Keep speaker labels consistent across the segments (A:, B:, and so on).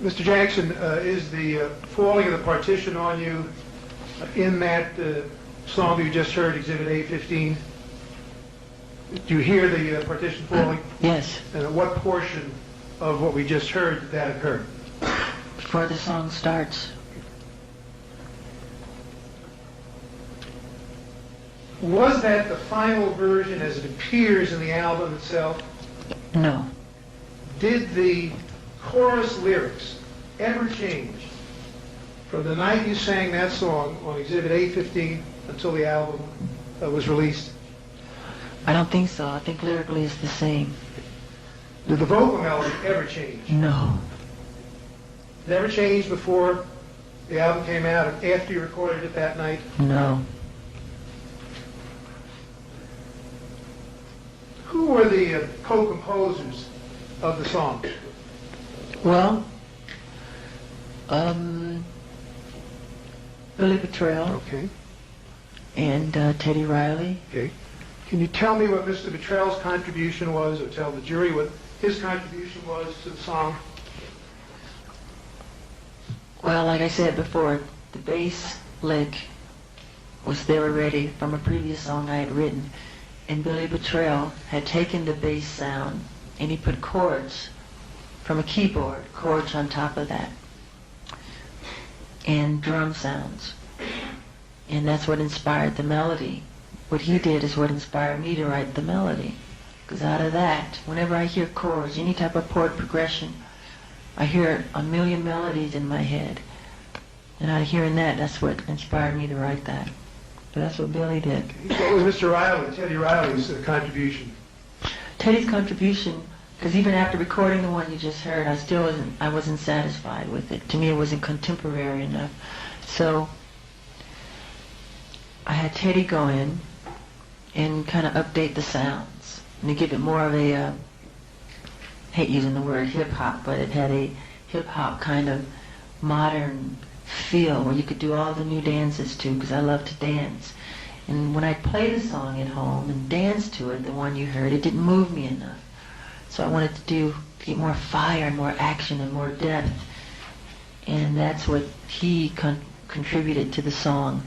A: Mr. Jackson, is the falling of the partition on you in that song that you just heard, Exhibit A15? Do you hear the partition falling?
B: Yes.
A: And at what portion of what we just heard did that occur?
B: Before the song starts.
A: Was that the final version as it appears in the album itself?
B: No.
A: Did the chorus lyrics ever change from the night you sang that song on Exhibit A15 until the album was released?
B: I don't think so. I think lyrically it's the same.
A: Did the vocal melody ever change?
B: No.
A: Never changed before the album came out and after you recorded it that night?
B: No.
A: Who were the co-composers of the song?
B: Well, Billy Bottrell
A: Okay.
B: and Teddy Riley.
A: Okay. Can you tell me what Mr. Bottrell's contribution was, or tell the jury what his contribution was to the song?
B: Well, like I said before, the bass lick was there already from a previous song I had written. And Billy Bottrell had taken the bass sound and he put chords from a keyboard, chords on top of that, and drum sounds. And that's what inspired the melody. What he did is what inspired me to write the melody. Because out of that, whenever I hear chords, any type of chord progression, I hear a million melodies in my head. And out of hearing that, that's what inspired me to write that. But that's what Billy did.
A: What was Mr. Riley, Teddy Riley's contribution?
B: Teddy's contribution, because even after recording the one you just heard, I wasn't satisfied with it. To me, it wasn't contemporary enough. So I had Teddy go in and kind of update the sounds and to give it more of a, I hate using the word hip-hop, but it had a hip-hop kind of modern feel where you could do all the new dances too, because I love to dance. And when I played the song at home and danced to it, the one you heard, it didn't move me enough. So I wanted to get more fire and more action and more depth. And that's what he contributed to the song,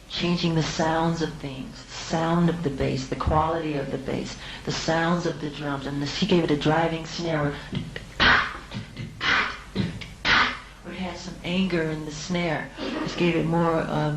B: changing the sounds of things, the sound of the bass, the quality of the bass, the sounds of the drums, and he gave it a driving snare where it had some anger in the snare. Just gave it more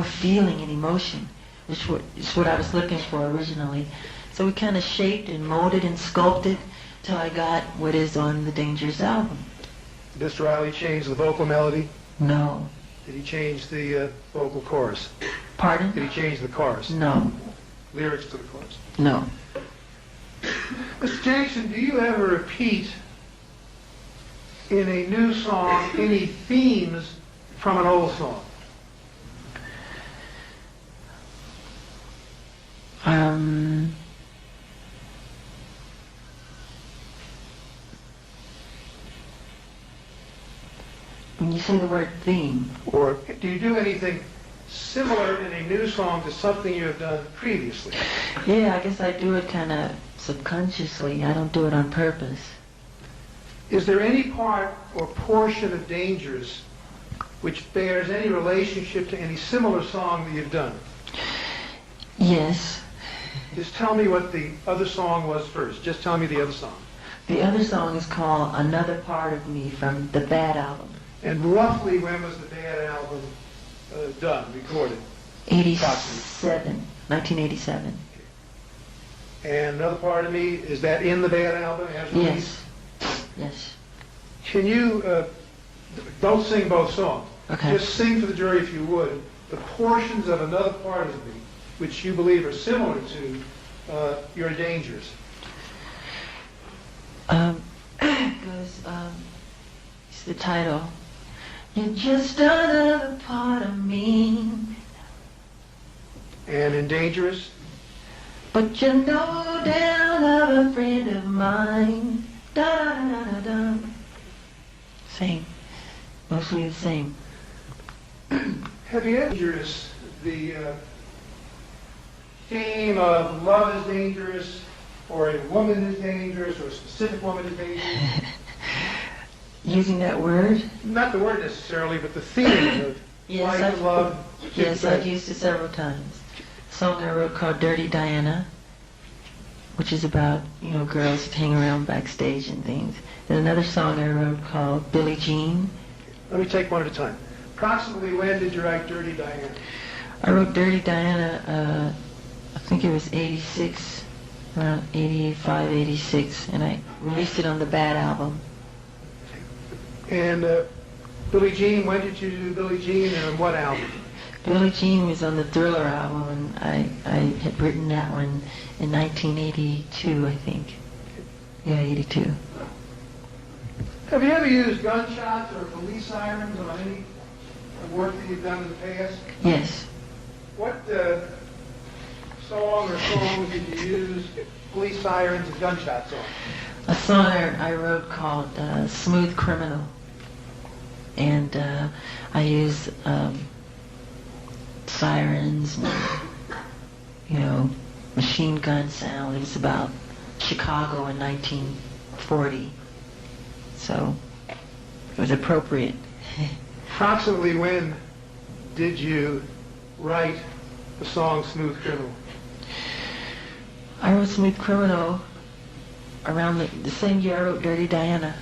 B: feeling and emotion, which is what I was looking for originally. So we kind of shaped and molded and sculpted till I got what is on the Dangerous album.
A: Did Mr. Riley change the vocal melody?
B: No.
A: Did he change the vocal chorus?
B: Pardon?
A: Did he change the chorus?
B: No.
A: Lyrics to the chorus?
B: No.
A: Mr. Jackson, do you ever repeat in a new song any themes from an old song?
B: When you say the word theme.
A: Or do you do anything similar in a new song to something you have done previously?
B: Yeah, I guess I do it kind of subconsciously. I don't do it on purpose.
A: Is there any part or portion of Dangerous which bears any relationship to any similar song that you've done?
B: Yes.
A: Just tell me what the other song was first. Just tell me the other song.
B: The other song is called Another Part of Me from the Bad album.
A: And roughly when was the Bad album done, recorded?
B: 1987.
A: And Another Part of Me, is that in the Bad album as released?
B: Yes. Yes.
A: Can you, don't sing both songs.
B: Okay.
A: Just sing for the jury, if you would, the portions of Another Part of Me which you believe are similar to You're Dangerous.
B: Because it's the title. You're just another part of me.
A: And in Dangerous?
B: But you're no doubt of a friend of mine. Da da da da da. Same. Mostly the same.
A: Have you ever Dangerous, the theme of love is dangerous, or a woman is dangerous, or a specific woman is dangerous?
B: Using that word?
A: Not the word necessarily, but the theme of life, love.
B: Yes, I've used it several times. A song I wrote called Dirty Diana, which is about, girls that hang around backstage and things. Then another song I wrote called Billie Jean.
A: Let me take one at a time. Approximately when did you write Dirty Diana?
B: I wrote Dirty Diana, I think it was 86, around 85, 86, and I released it on the Bad album.
A: And Billie Jean, when did you do Billie Jean and on what album?
B: Billie Jean was on the Thriller album, and I had written that one in 1982, I think. Yeah, 82.
A: Have you ever used gunshots or police sirens on any work that you've done in the past?
B: Yes.
A: What song or songs did you use police sirens and gunshots on?
B: A song I wrote called Smooth Criminal. And I used sirens and, machine gun sound. It was about Chicago in 1940. So it was appropriate.
A: Approximately when did you write the song Smooth Criminal?
B: I wrote Smooth Criminal around the same year I wrote Dirty Diana.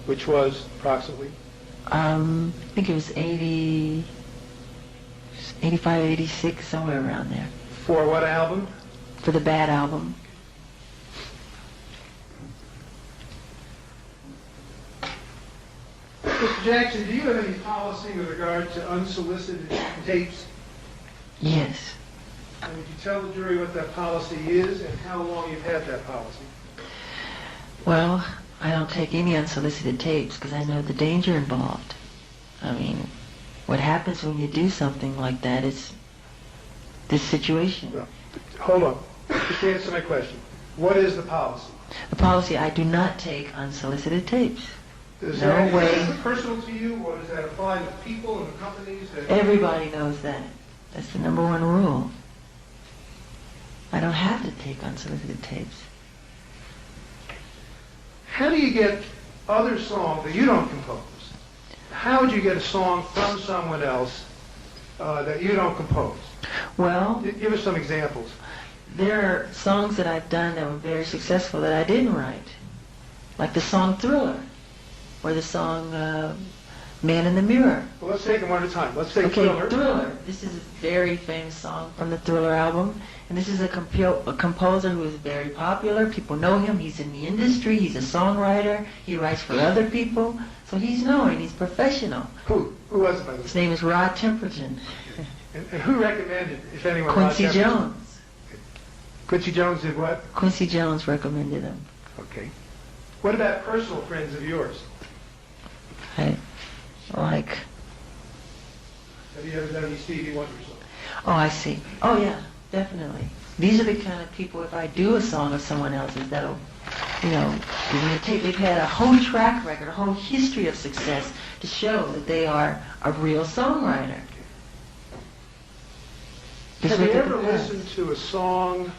A: Which was approximately?
B: I think it was 80, 85, 86, somewhere around there.
A: For what album?
B: For the Bad album.
A: Mr. Jackson, do you have any policy with regard to unsolicited tapes?
B: Yes.
A: And would you tell the jury what that policy is and how long you've had that policy?
B: Well, I don't take any unsolicited tapes because I know the danger involved. I mean, what happens when you do something like that is this situation.
A: Well, hold on. Just answer my question. What is the policy?
B: The policy, I do not take unsolicited tapes.
A: Is
B: No
A: that
B: way.
A: personal to you, or does that apply to people and the companies?
B: Everybody knows that. That's the number one rule. I don't have to take unsolicited tapes.
A: How do you get other songs that you don't compose? How would you get a song from someone else that you don't compose?
B: Well,
A: Give us some examples.
B: there are songs that I've done that were very successful that I didn't write. Like the song Thriller, or the song Man in the Mirror.
A: Well, let's take them one at a time. Let's take
B: Okay,
A: Thriller.
B: Thriller. This is a very famous song from the Thriller album. And this is a composer who is very popular. People know him. He's in the industry. He's a songwriter. He writes for other people. So he's known. He's professional.
A: Who was it, by the way?
B: His name is Rod Temperton.
A: And who recommended, if anyone?
B: Quincy
A: Rod Temperton?
B: Jones.
A: Quincy Jones did what?
B: Quincy Jones recommended him.
A: Okay. What about personal friends of yours?
B: I like...
A: Have you ever done any Stevie Wonder songs?
B: Oh, I see. Oh, yeah, definitely. These are the kind of people, if I do a song of someone else's, that'll, give me a tape. They've had a whole track record, a whole history of success to show that they are a real songwriter.
A: Have you ever listened to a song,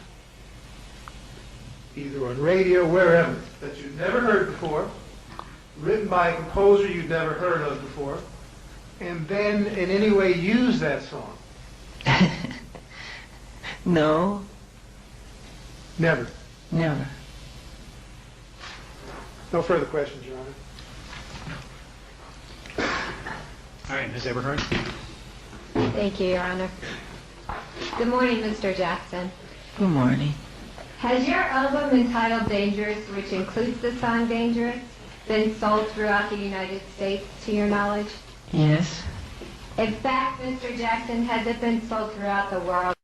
A: either on radio, wherever, that you'd never heard before, written by a composer you'd never heard of before, and then in any way use that song?
B: No.
A: Never.
B: Never.
A: No further questions, Your Honor.
C: All right, Ms. Eberhard.
D: Thank you, Your Honor. Good morning, Mr. Jackson.
B: Good morning.
D: Has your album entitled Dangerous, which includes the song Dangerous, been sold throughout the United States, to your knowledge?
B: Yes.
D: In fact, Mr. Jackson, has it been sold throughout the world?